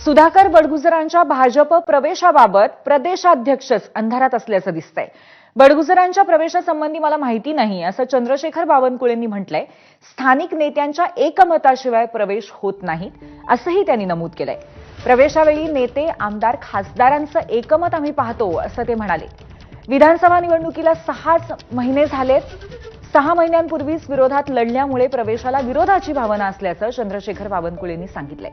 सुधाकर बडगुजरांच्या भाजप प्रवेशाबाबत प्रदेशाध्यक्षच अंधारात असल्याचं दिसतंय। बडगुजरांच्या प्रवेशासंबंधी मला माहिती नाही असं चंद्रशेखर बावनकुळेंनी म्हटलंय। स्थानिक नेत्यांच्या एकमताशिवाय प्रवेश होत नाहीत असंही त्यांनी नमूद केलंय। प्रवेशावेळी नेते आमदार खासदारांचं एकमत आम्ही पाहतो असं ते म्हणाले। विधानसभा निवडणुकीला 6 महिने झालेत। 6 महिन्यांपूर्वीच विरोधात लढल्यामुळे प्रवेशाला विरोधाची भावना असल्याचं चंद्रशेखर बावनकुळेंनी सांगितलंय।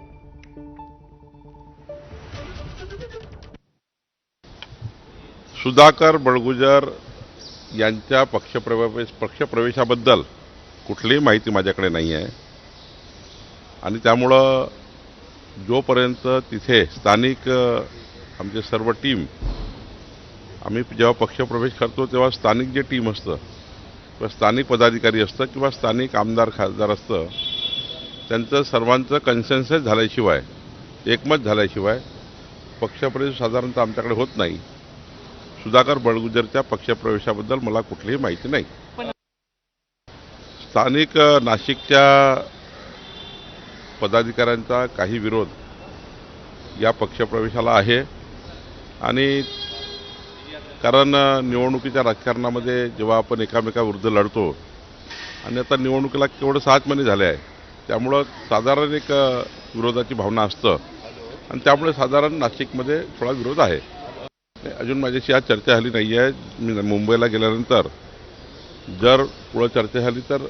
सुधाकर बडगुजर यांच्या पक्षप्रवेशाबद्दल कुठलीही माहिती माझ्याकडे नाही आहे आणि त्यामुळं जोपर्यंत तिथे स्थानिक आमचे सर्व टीम आम्ही जेव्हा पक्षप्रवेश करतो तेव्हा स्थानिक जे टीम असतं किंवा स्थानिक पदाधिकारी असतं किंवा स्थानिक आमदार खासदार असतं त्यांचं सर्वांचं कन्सेन्सस झाल्याशिवाय एकमत झाल्याशिवाय पक्षप्रवेश साधारणतः आमच्याकडे होत नाही। सुधाकर बडगुजरच्या पक्षप्रवेशाबद्दल मला कुठलीही माहिती नाही। स्थानिक नाशिकच्या पदाधिकाऱ्यांचा काही विरोध या पक्षप्रवेशाला आहे आणि कारण निवडणुकीच्या राजकारणामध्ये जेव्हा आपण एकामेकाविरुद्ध लढतो आणि आता निवडणुकीला केवळ 6 महिने झाले आहे त्यामुळं साधारण एक विरोधाची भावना असतं आणि त्यामुळे साधारण नाशिकमध्ये थोडा विरोध आहे। अजून माझ्याशी आज चर्चा झाली नाही आहे। मी मुंबईला गेल्यानंतर जर पुढं चर्चा झाली तर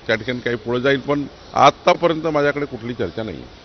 त्या ठिकाणी काही पुढे जाईल, पण आत्तापर्यंत माझ्याकडे कुठली चर्चा नाही आहे।